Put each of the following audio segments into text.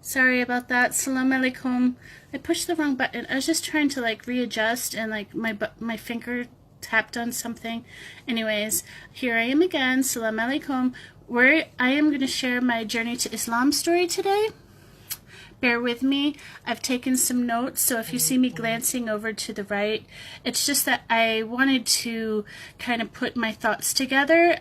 Sorry about that. Salam alaikum. I pushed the wrong button. I was just trying to like readjust and like my finger tapped on something. Anyways, here I am again. Salam alaikum. Where I am going to share my journey to Islam story today. Bear with me. I've taken some notes, so if you see me glancing over to the right, it's just that I wanted to kind of put my thoughts together.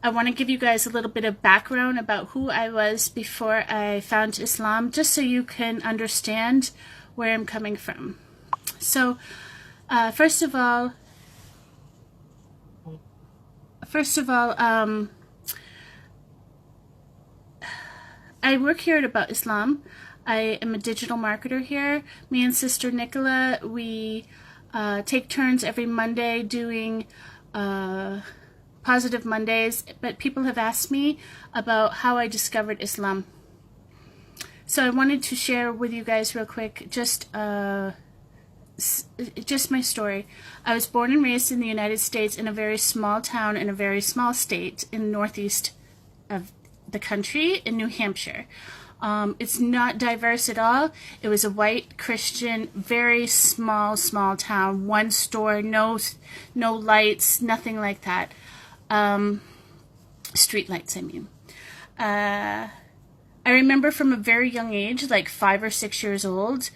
I want to give you guys a little bit of background about who I was before I found Islam, just so you can understand where I'm coming from. So, first of all, I work here at About Islam. I am a digital marketer here. Me and Sister Nicola, we take turns every Monday doing Positive Mondays, but people have asked me about how I discovered Islam. So I wanted to share with you guys real quick just my story. I was born and raised in the United States in a very small town in a very small state in the northeast of the country in New Hampshire. It's not diverse at all. It was a white Christian, very small town, one store, no lights, nothing like that. Street lights, I mean. I remember from a very young age, like 5 or 6 years old,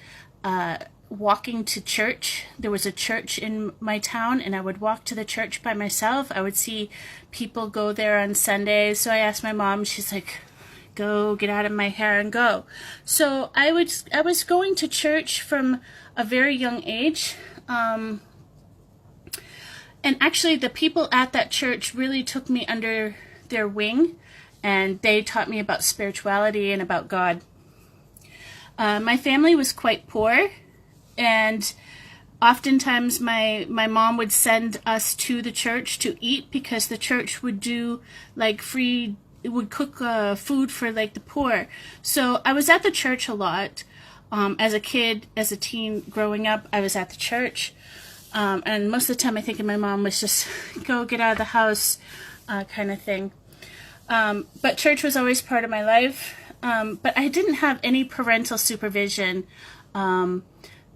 walking to church. There was a church in my town, and I would walk to the church by myself. I would see people go there on Sundays. So I asked my mom, she's like, go get out of my hair and go. So I was going to church from a very young age. And actually, the people at that church really took me under their wing, and they taught me about spirituality and about God. My family was quite poor, and oftentimes my mom would send us to the church to eat because the church would do like free, it would cook food for like the poor. So I was at the church a lot. As a kid, as a teen growing up, I was at the church. And most of the time I think my mom was just go get out of the house kind of thing. But church was always part of my life. But I didn't have any parental supervision.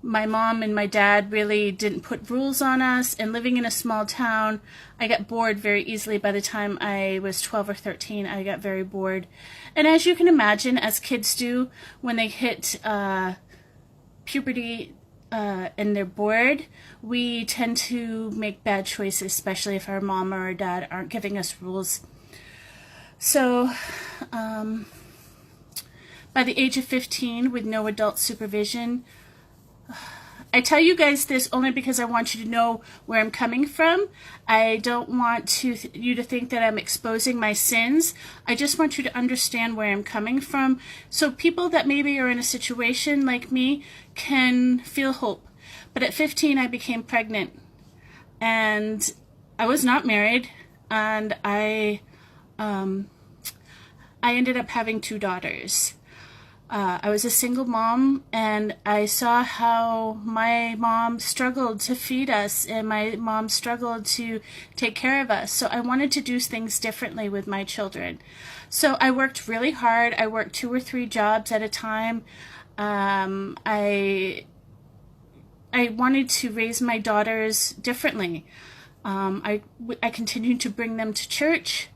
My mom and my dad really didn't put rules on us. And living in a small town, I got bored very easily. By the time I was 12 or 13, I got very bored. And as you can imagine, as kids do, when they hit puberty, and they're bored, we tend to make bad choices, especially if our mom or our dad aren't giving us rules. So, by the age of 15, with no adult supervision, I tell you guys this only because I want you to know where I'm coming from. I don't want you to think that I'm exposing my sins. I just want you to understand where I'm coming from, so people that maybe are in a situation like me can feel hope. But at 15, I became pregnant, and I was not married, and I ended up having 2 daughters. I was a single mom, and I saw how my mom struggled to feed us, and my mom struggled to take care of us. So I wanted to do things differently with my children. So I worked really hard. I worked 2 or 3 jobs at a time. I wanted to raise my daughters differently. I continued to bring them to church.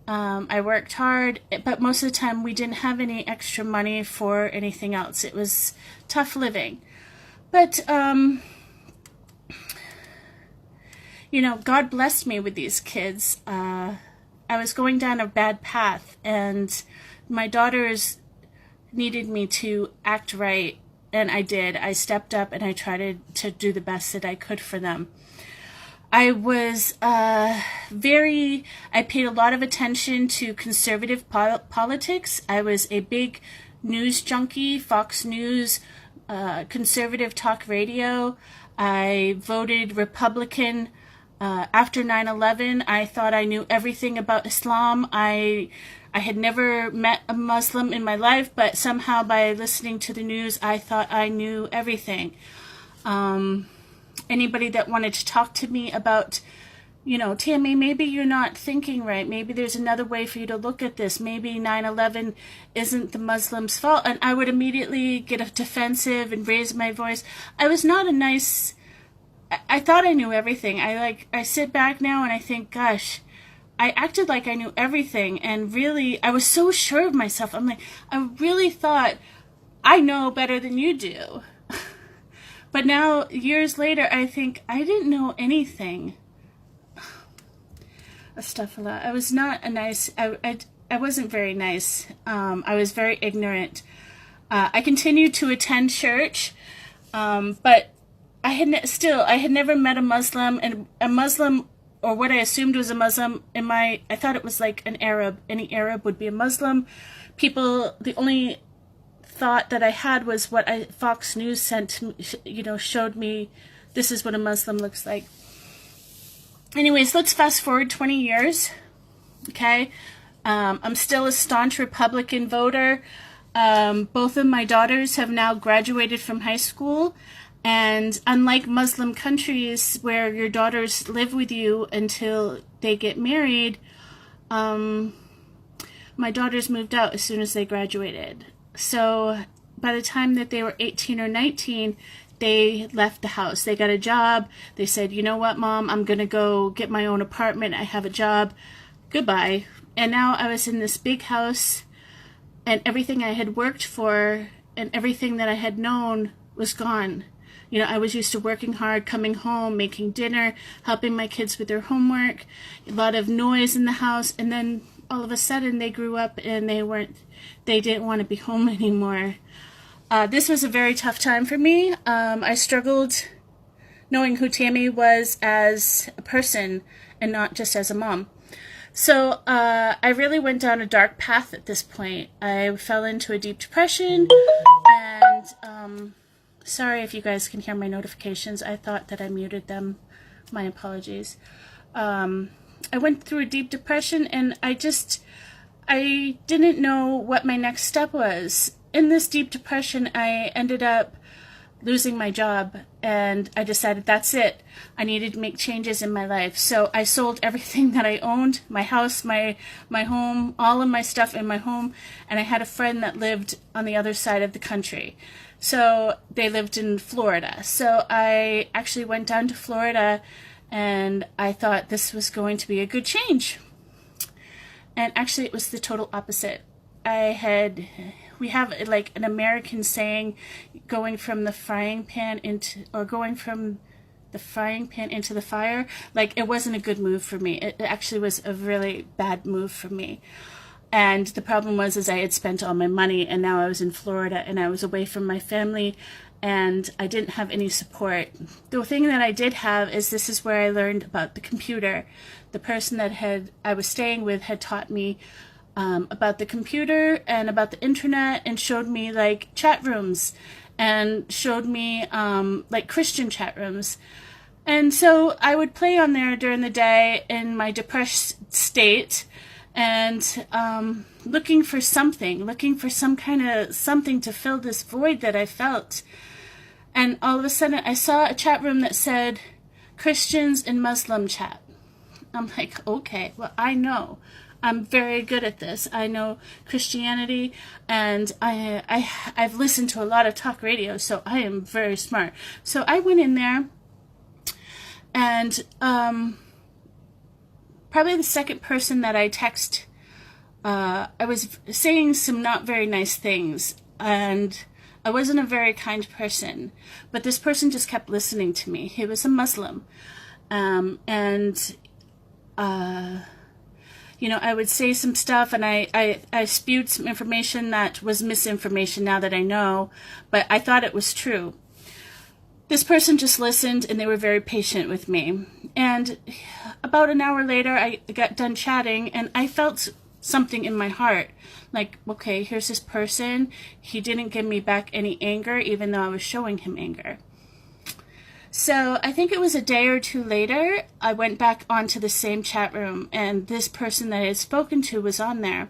I worked hard, but most of the time we didn't have any extra money for anything else. It was tough living. But, God blessed me with these kids. I was going down a bad path, and my daughters needed me to act right, and I did. I stepped up, and I tried to do the best that I could for them. I was I paid a lot of attention to conservative politics. I was a big news junkie, Fox News, conservative talk radio. I voted Republican. After 9/11, I thought I knew everything about Islam. I had never met a Muslim in my life, but somehow by listening to the news, I thought I knew everything. Anybody that wanted to talk to me about Tammy, maybe you're not thinking right. Maybe there's another way for you to look at this. Maybe 9/11 isn't the Muslims' fault. And I would immediately get defensive and raise my voice. I was not a nice... I thought I knew everything. I sit back now and I think, gosh, I acted like I knew everything. And really, I was so sure of myself. I'm like, I really thought I know better than you do. But now, years later, I think I didn't know anything. Astaghfirullah. I was not a nice... I wasn't very nice. I was very ignorant. I continued to attend church, but I had never met a Muslim, and a Muslim, or what I assumed was a Muslim, I thought it was like an Arab. Any Arab would be a Muslim. The only thought that I had was what Fox News sent to me, showed me this is what a Muslim looks like. Anyways, let's fast forward 20 years, okay? I'm still a staunch Republican voter. Both of my daughters have now graduated from high school, and unlike Muslim countries where your daughters live with you until they get married, my daughters moved out as soon as they graduated. So by the time that they were 18 or 19, they left the house. They got a job. They said, you know what, Mom, I'm going to go get my own apartment. I have a job. Goodbye. And now I was in this big house, and everything I had worked for and everything that I had known was gone. I was used to working hard, coming home, making dinner, helping my kids with their homework, a lot of noise in the house, and then all of a sudden they grew up and they didn't want to be home anymore. This was a very tough time for me. I struggled knowing who Tammy was as a person and not just as a mom. So I really went down a dark path at this point. I fell into a deep depression, and sorry if you guys can hear my notifications. I thought that I muted them. My apologies. I went through a deep depression, and I didn't know what my next step was. In this deep depression, I ended up losing my job, and I decided that's it. I needed to make changes in my life. So I sold everything that I owned, my house, my home, all of my stuff in my home, and I had a friend that lived on the other side of the country. So they lived in Florida. So I actually went down to Florida, and I thought this was going to be a good change. And actually it was the total opposite. We have like an American saying, going from the frying pan into the fire. Like, it wasn't a good move for me. It actually was a really bad move for me. And the problem was I had spent all my money, and now I was in Florida, and I was away from my family, and I didn't have any support. The thing that I did have is, this is where I learned about the computer. The person that I was staying with had taught me about the computer and about the internet, and showed me like chat rooms, and showed me like Christian chat rooms. And so I would play on there during the day in my depressed state, and looking for some kind of something to fill this void that I felt. And all of a sudden I saw a chat room that said Christians and Muslim chat. I'm like, okay, well, I know. I'm very good at this. I know Christianity, and I've listened to a lot of talk radio, so I am very smart. So I went in there, and probably the second person that I text, I was saying some not very nice things, and I wasn't a very kind person, but this person just kept listening to me. He was a Muslim, I would say some stuff, and I spewed some information that was misinformation now that I know, but I thought it was true. This person just listened, and they were very patient with me. And about an hour later, I got done chatting, and I felt something in my heart. Like, okay, here's this person. He didn't give me back any anger, even though I was showing him anger. So I think it was a day or two later, I went back onto the same chat room, and this person that I had spoken to was on there.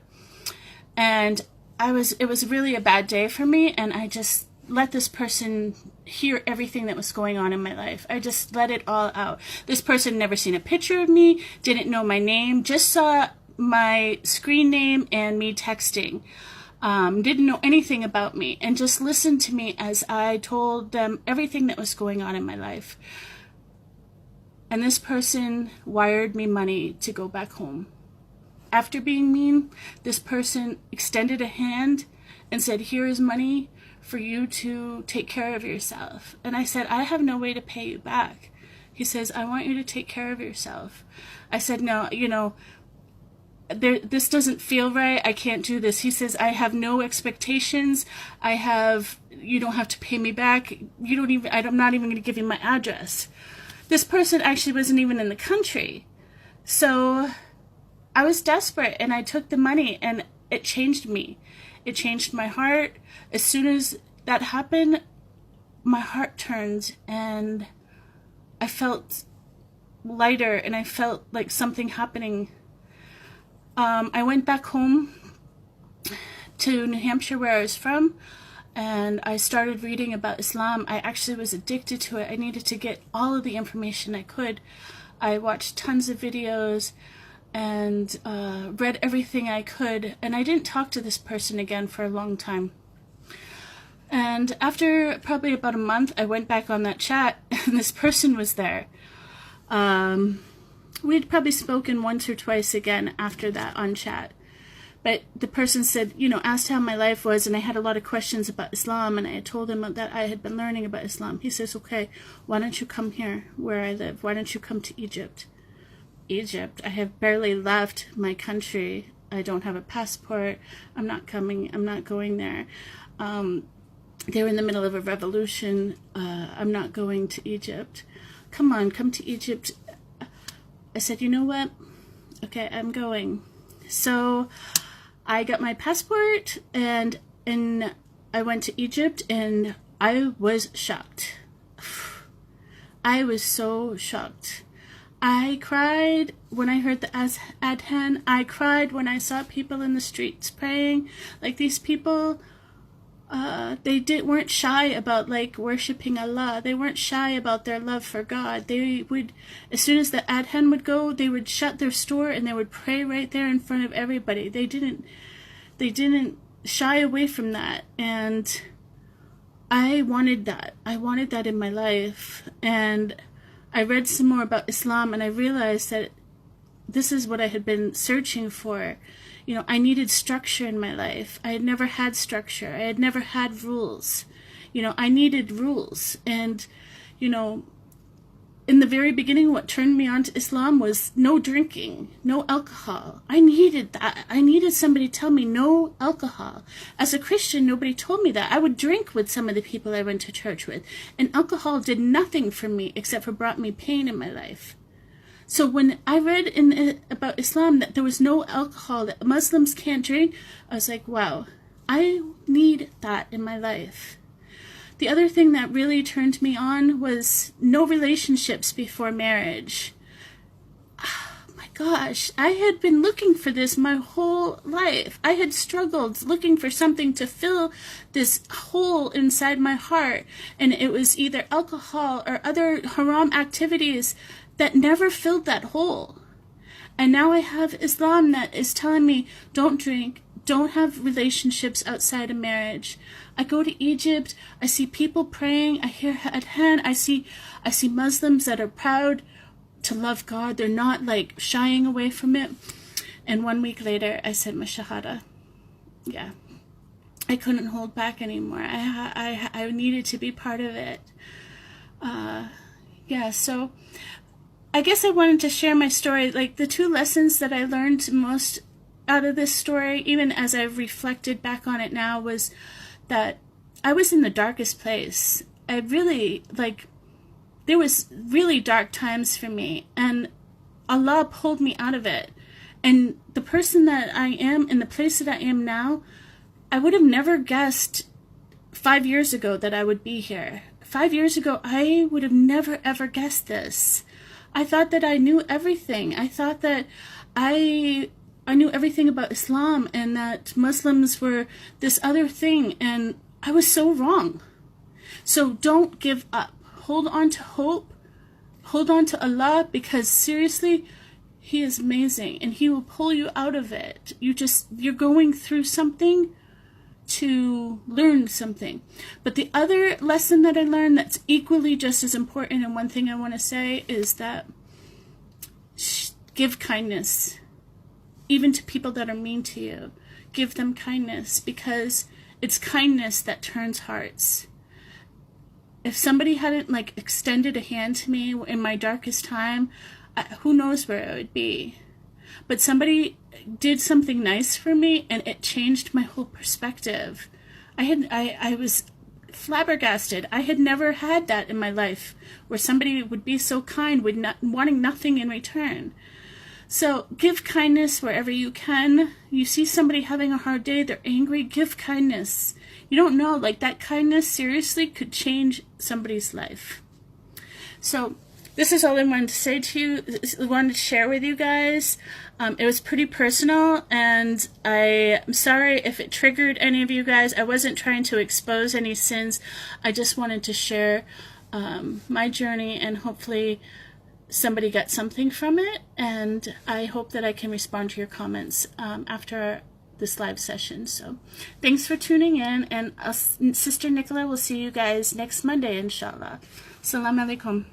And it was really a bad day for me, and I just let this person hear everything that was going on in my life. I just let it all out. This person never seen a picture of me, didn't know my name, just saw my screen name and me texting. Didn't know anything about me, and just listened to me as I told them everything that was going on in my life. And this person wired me money to go back home. After being mean, this person extended a hand and said, here is money for you to take care of yourself. And I said, I have no way to pay you back. He says, I want you to take care of yourself. I said, no, this doesn't feel right. I can't do this. He says, I have no expectations. You don't have to pay me back. I'm not even going to give you my address. This person actually wasn't even in the country. So I was desperate, and I took the money, and it changed me. It changed my heart. As soon as that happened, my heart turned, and I felt lighter, and I felt like something happening. I went back home to New Hampshire, where I was from, and I started reading about Islam. I actually was addicted to it. I needed to get all of the information I could. I watched tons of videos and read everything I could, and I didn't talk to this person again for a long time. And after probably about a month, I went back on that chat, and this person was there. We'd probably spoken once or twice again after that on chat. But the person said, asked how my life was, and I had a lot of questions about Islam, and I had told him that I had been learning about Islam. He says, okay, why don't you come here where I live? Why don't you come to Egypt? Egypt? I have barely left my country. I don't have a passport. I'm not coming. I'm not going there. They were in the middle of a revolution. I'm not going to Egypt. Come on, come to Egypt. I said, you know what? Okay, I'm going. So I got my passport, and I went to Egypt, and I was shocked. I was so shocked. I cried when I heard the adhan. I cried when I saw people in the streets praying. Like, these people, they weren't shy about worshiping Allah. They weren't shy about their love for God. They would, as soon as the adhan would go, they would shut their store and they would pray right there in front of everybody. They didn't shy away from that. And I wanted that. I wanted that in my life. And I read some more about Islam, and I realized that this is what I had been searching for. I needed structure in my life. I had never had structure. I had never had rules. I needed rules. And, in the very beginning, what turned me on to Islam was no drinking, no alcohol. I needed that. I needed somebody to tell me no alcohol. As a Christian, nobody told me that. I would drink with some of the people I went to church with, and alcohol did nothing for me except for brought me pain in my life. So when I read about Islam that there was no alcohol, that Muslims can't drink, I was like, wow, I need that in my life. The other thing that really turned me on was no relationships before marriage. Oh my gosh, I had been looking for this my whole life. I had struggled looking for something to fill this hole inside my heart, and it was either alcohol or other haram activities that never filled that hole. And now I have Islam that is telling me, don't drink, don't have relationships outside of marriage. I go to Egypt, I see people praying, I hear adhan, I see Muslims that are proud to love God. They're not shying away from it. And 1 week later, I said my shahada. Yeah. I couldn't hold back anymore. I needed to be part of it. So I guess I wanted to share my story. The two lessons that I learned most out of this story, even as I've reflected back on it now, was that I was in the darkest place. I really, there was really dark times for me, and Allah pulled me out of it. And the person that I am, in the place that I am now, I would have never guessed 5 years ago that I would be here. 5 years ago, I would have never, ever guessed this. I thought that I knew everything. I thought that I knew everything about Islam, and that Muslims were this other thing, and I was so wrong. So don't give up. Hold on to hope. Hold on to Allah, because seriously, He is amazing and He will pull you out of it. You're going through something to learn something. But the other lesson that I learned that's equally just as important, and one thing I want to say, is that give kindness. Even to people that are mean to you. Give them kindness, because it's kindness that turns hearts. If somebody hadn't extended a hand to me in my darkest time, who knows where I would be. But somebody did something nice for me, and it changed my whole perspective. I was flabbergasted. I had never had that in my life, where somebody would be so kind, wanting nothing in return. So give kindness wherever you can. You see somebody having a hard day, they're angry, give kindness. You don't know, that kindness seriously could change somebody's life. So this is all I wanted to say to you. I wanted to share with you guys. It was pretty personal, and I'm sorry if it triggered any of you guys. I wasn't trying to expose any sins. I just wanted to share my journey, and hopefully somebody got something from it. And I hope that I can respond to your comments after this live session. So thanks for tuning in, and Sister Nicola will see you guys next Monday, inshallah. Assalamu alaikum.